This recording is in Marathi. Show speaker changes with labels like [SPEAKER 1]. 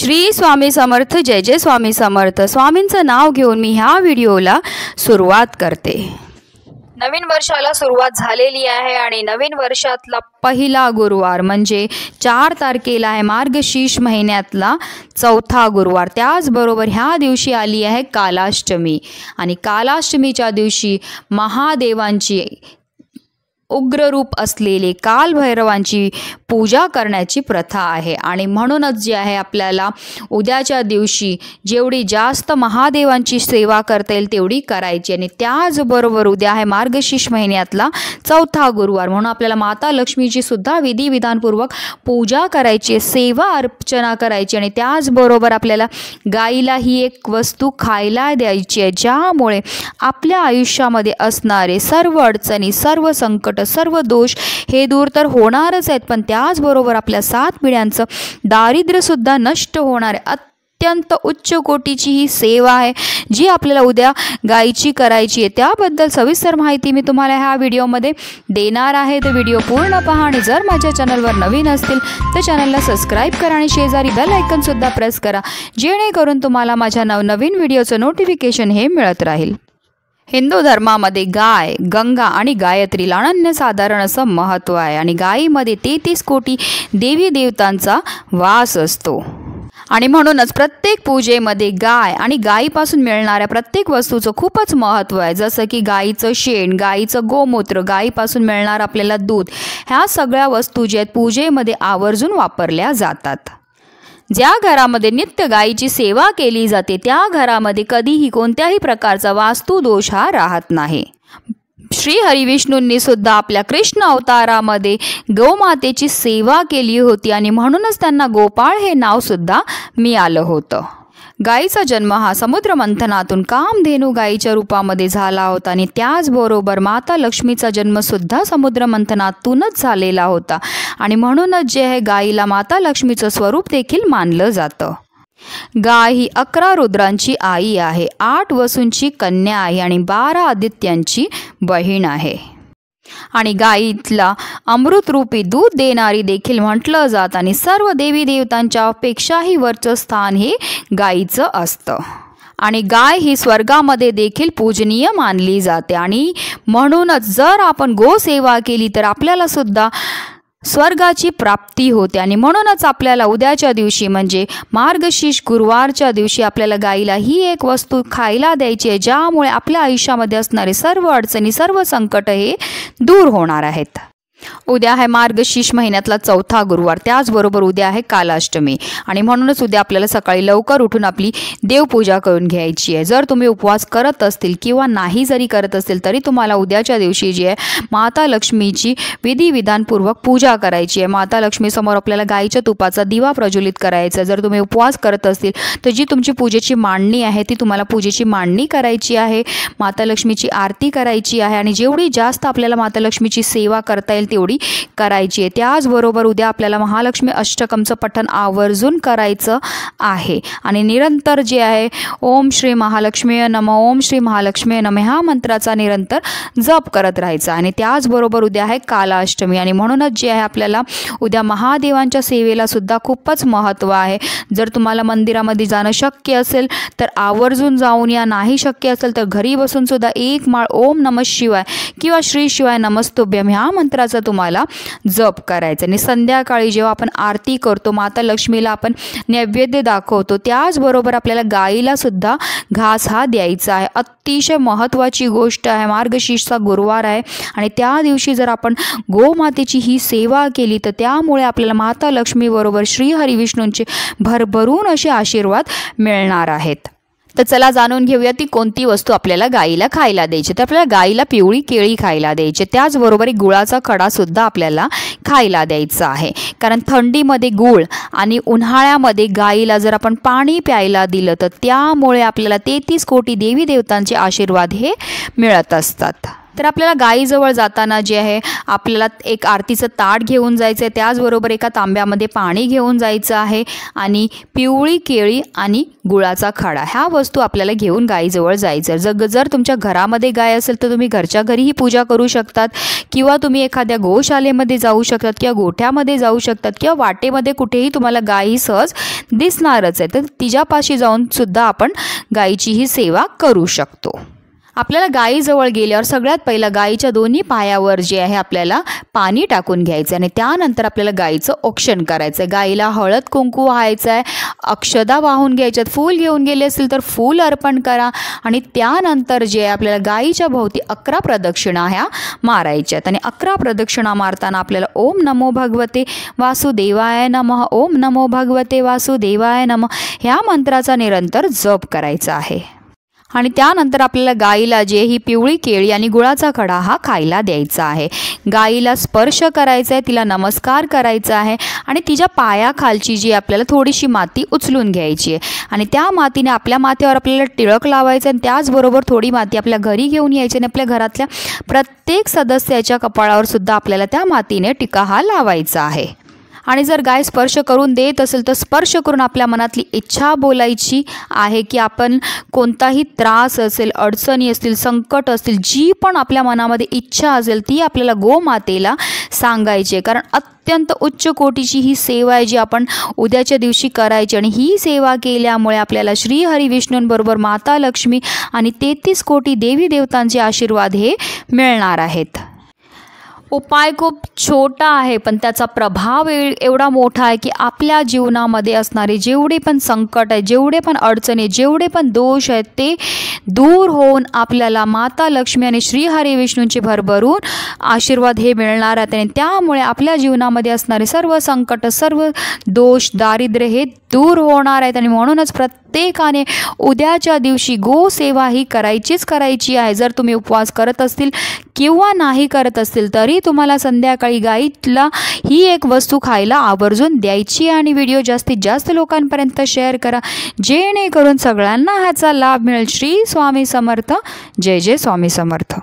[SPEAKER 1] श्री स्वामी समर्थ। जय जय स्वामी समर्थ। स्वामींचं नाव घेऊन मी ह्या व्हिडिओला सुरुवात करते। नवीन वर्षाला सुरुवात झालेली आहे आणि नवीन वर्षातला पहिला गुरुवार म्हणजे 4 तारखेला आहे मार्गशीर्ष महिन्यातला चौथा गुरुवार। त्याचबरोबर ह्या दिवशी आली आहे कालाष्टमी आणि कालाष्टमीच्या दिवशी महादेवांची उग्र रूप असलेले कालभैरवांची पूजा करण्याची प्रथा आहे आणि म्हणूनच जे आहे आपल्याला उद्याच्या दिवशी जेवढी जास्त महादेवांची सेवा करता येईल तेवढी करायची आणि त्याचबरोबर उद्या आहे मार्गशीर्ष महिन्यातला चौथा गुरुवार म्हणून आपल्याला माता लक्ष्मीची सुद्धा विधिविधानपूर्वक पूजा करायची, सेवा अर्चना करायची आणि त्याचबरोबर आपल्याला गाईला ही एक वस्तू खायला द्यायची आहे ज्यामुळे आपल्या आयुष्यामध्ये असणारे सर्व अडचणी, सर्व संकट, सर्व दोष हे दूर तर होणारच आहेत, पण त्याचबरोबर आपल्या 7 पिढ्यांचं दारिद्र्य सुद्धा नष्ट होणार आहे। अत्यंत उच्च कोटीची ही सेवा आहे जी आपल्याला उद्या गायची करायची आहे। त्याबद्दल सविस्तर माहिती मी तुम्हाला ह्या व्हिडिओमध्ये देणार आहे, तर व्हिडिओ पूर्ण पहा आणि जर माझ्या चॅनलवर नवीन असतील तर चॅनलला सबस्क्राईब करा आणि शेजारी बेल आयकॉन सुद्धा प्रेस करा जेणेकरून तुम्हाला माझ्या नवनवीन व्हिडिओचं नोटिफिकेशन हे मिळत राहील। हिंदू धर्मामध्ये गाय, गंगा आणि गायत्रीला अनन्यसाधारण असं महत्त्व आहे आणि गायीमध्ये 33 कोटी देवी देवतांचा वास असतो आणि म्हणूनच प्रत्येक पूजेमध्ये गाय आणि गायीपासून मिळणाऱ्या प्रत्येक वस्तूचं खूपच महत्त्व आहे। जसं की गायीचं शेण, गायीचं गोमूत्र, गायीपासून मिळणार आपल्याला दूध, ह्या सगळ्या वस्तू ज्या आहेत पूजेमध्ये आवर्जून वापरल्या जातात। ज्या घरामध्ये नित्य गायीची सेवा केली जाते त्या घरामध्ये कधीही कोणत्याही प्रकारचा वास्तुदोष हा राहत नाही। श्री हरिविष्णूंनी सुद्धा आपल्या कृष्ण अवतारामध्ये गोमातेची सेवा केली होती आणि म्हणूनच त्यांना गोपाळ हे नाव सुद्धा मिळालं होतं। गायीचा जन्म हा समुद्र मंथनातून कामधेनू गायीच्या रूपामध्ये झाला होता आणि त्याचबरोबर माता लक्ष्मीचा जन्म सुद्धा समुद्र मंथनातूनच झालेला होता आणि म्हणूनच जे आहे गायीला माता लक्ष्मीचं स्वरूप देखील मानलं जातं। गाय ही 11 रुद्रांची आई आहे, 8 वसूंची कन्या आहे आणि 12 आदित्यांची बहीण आहे आणि गायीतला अमृतरूपी दूध देणारी देखील म्हटलं जातं आणि सर्व देवी देवतांच्या पेक्षाही वरचं स्थान हे गायीचं असतं आणि गाय ही स्वर्गामध्ये देखील पूजनीय मानली जाते आणि म्हणूनच जर आपण गोसेवा केली तर आपल्याला सुद्धा स्वर्गाची प्राप्ती होते आणि म्हणूनच आपल्याला उद्याच्या दिवशी म्हणजे मार्गशीर्ष गुरुवारच्या दिवशी आपल्याला गाईला ही एक वस्तू खायला द्यायची आहे ज्यामुळे आपल्या आयुष्यामध्ये असणारे सर्व अडचणी, सर्व संकट हे दूर होणार आहेत। उद्या आहे मार्गशीर्ष महिन्यातला चौथा गुरुवार, त्याचबरोबर उद्या आहे कालाष्टमी आणि म्हणूनच उद्या आपल्याला सकाळी लवकर उठून आपली देवपूजा करून घ्यायची आहे। जर तुम्ही उपवास करत असतील किंवा नाही जरी करत असतील तरी तुम्हाला उद्याच्या दिवशी जी आहे माता लक्ष्मीची विधिविधानपूर्वक पूजा करायची आहे। माता लक्ष्मीसमोर आपल्याला गाईच्या तुपाचा दिवा प्रज्वलित करायचा। जर तुम्ही उपवास करत असतील तर जी तुमची पूजेची मांडणी आहे ती तुम्हाला पूजेची मांडणी करायची आहे, माता लक्ष्मीची आरती करायची आहे आणि जेवढी जास्त आपल्याला माता लक्ष्मीची सेवा करता येईल तेवढी करायची आहे। त्याचबरोबर उद्या आपल्याला महालक्ष्मी अष्टकमचं पठण आवर्जून करायचं आहे आणि निरंतर जे आहे ओम श्री महालक्ष्मीये नमः, ओम श्री महालक्ष्मीये नमः ह्या मंत्राचा निरंतर जप करत राहायचा आणि त्याचबरोबर उद्या आहे कालाष्टमी आणि म्हणूनच जे आहे आपल्याला उद्या महादेवांच्या सेवेला सुद्धा खूपच महत्त्व आहे। जर तुम्हाला मंदिरामध्ये जाणं शक्य असेल तर आवर्जून जाऊन या, नाही शक्य असेल तर घरी बसून सुद्धा एक माळ ओम नमः शिवाय किंवा श्री शिवाय नमस्तुभ्यम ह्या मंत्राचा तुम्हाला जप करायचा आणि संध्याकाळी जेव्हा आपण आरती करतो माता लक्ष्मीला आपण नैवेद्य दाखवतो त्याचबरोबर आपल्याला गाईला सुद्धा घास हा द्यायचा आहे। अतिशय महत्त्वाची गोष्ट आहे, मार्गशीर्षचा गुरुवार आहे आणि त्या दिवशी जर आपण गोमातेची ही सेवा केली तर त्यामुळे आपल्याला माता लक्ष्मी बरोबर श्री हरिविष्णूंचे भरभरून असे आशीर्वाद मिळणार आहेत। तर चला जाणून घेऊया ती कोणती वस्तू आपल्याला गाईला खायला द्यायची। तर आपल्याला गाईला पिवळी केळी खायला द्यायची, त्याचबरोबर एक गुळाचा खडा सुद्धा आपल्याला खायला द्यायचा आहे कारण थंडीमध्ये गुळ आणि उन्हाळ्यामध्ये गाईला जर आपण पाणी प्यायला दिलं तर त्यामुळे आपल्याला 33 कोटी देवी देवतांचे आशीर्वाद हे मिळत असतात। तर आपल्याला गाईजवळ जाताना जे आहे आपल्याला एक आरतीचं ताट घेऊन जायचं आहे, त्याचबरोबर एका तांब्यामध्ये पाणी घेऊन जायचं आहे आणि पिवळी केळी आणि गुळाचा खडा ह्या वस्तू आपल्याला घेऊन गाईजवळ जायचं. जर तुमच्या घरामध्ये गाय असेल तर तुम्ही घरच्या घरी ही पूजा करू शकतात किंवा तुम्ही एखाद्या गोशालेमध्ये जाऊ शकतात किंवा गोठ्यामध्ये जाऊ शकतात किंवा वाटेमध्ये कुठेही तुम्हाला गाई सहज दिसणारच आहे, तर तिच्यापाशी जाऊन सुद्धा आपण गाईची ही सेवा करू शकतो. आपल्याला गाईजवळ गेल्यावर सगळ्यात पहिला गाईच्या दोन्ही पायावर जे आहे आपल्याला पाणी टाकून घ्यायचं आणि त्यानंतर आपल्याला गाईचं औक्षण करायचं आहे. गाईला हळद कुंकू व्हायचं आहे, अक्षदा वाहून घ्यायच्यात, फूल घेऊन गेले असतील तर फूल अर्पण करा आणि त्यानंतर जे आहे आपल्याला गाईच्या भोवती 11 प्रदक्षिणा ह्या मारायच्यात आणि 11 प्रदक्षिणा मारताना आपल्याला ओम नमो भगवते वासुदेवाय नमः, ओम नमो भगवते वासुदेवाय नमः ह्या मंत्राचा निरंतर जप करायचा आहे. आणि त्यानंतर आपल्याला गाईला जे ही पिवळी केळी आणि गुळाचा खडा हा खायला द्यायचा आहे. गाईला स्पर्श करायचा आहे, तिला नमस्कार करायचा आहे आणि तिच्या पायाखालची जी आपल्याला थोडीशी माती उचलून घ्यायची आहे आणि त्या मातीने आपल्या माथ्यावर आपल्याला टिळक लावायचं आणि त्याचबरोबर थोडी माती आपल्या घरी घेऊन यायची आणि आपल्या घरातल्या प्रत्येक सदस्याच्या कपाळावर सुद्धा आपल्याला त्या मातीने टिका हा लावायचा आहे. आणि जर गाय स्पर्श करून देत असेल तर स्पर्श करून आपल्या मनातली इच्छा बोलायची आहे की आपण कोणताही त्रास असेल, अडचणी असतील, संकट असतील, जी पण आपल्या मनामध्ये इच्छा असेल ती आपल्याला गोमातेला सांगायची आहे. कारण अत्यंत उच्च कोटीची ही सेवा आहे जी आपण उद्याच्या दिवशी करायची आणि ही सेवा केल्यामुळे आपल्याला श्री हरी विष्णूंबरोबर माता लक्ष्मी आणि 33 कोटी देवी देवतांचे आशीर्वाद हे मिळणार आहेत. उपाय खूप छोटा आहे पण त्याचा प्रभाव एवढा मोठा आहे की आपल्या जीवनामध्ये असणारे जेवढे पण संकट आहे, जेवढे पण अडचणी, जेवढे पण दोष आहेत ते दूर होऊन आपल्याला माता लक्ष्मी आणि श्री हरी विष्णूंचे भरभरून आशीर्वाद हे मिळणार आहेत आणि त्यामुळे आपल्या जीवनामध्ये असणारे सर्व संकट, सर्व दोष, दारिद्र्य हे दूर होणार आहेत. आणि म्हणूनच प्रत्येकाने उद्याच्या दिवशी गोसेवा ही करायची आहे. जर तुम्ही उपवास करत असतील किंवा नाही करत असतील तरी तुम्हाला संध्याकाळी गाईला ही एक वस्तू खायला आवर्जून द्यायची आणि व्हिडिओ जास्तीत जास्त लोकांपर्यंत शेअर करा जेणेकरून सगळ्यांना ह्याचा लाभ मिळेल. श्री स्वामी समर्थ. जय जय स्वामी समर्थ.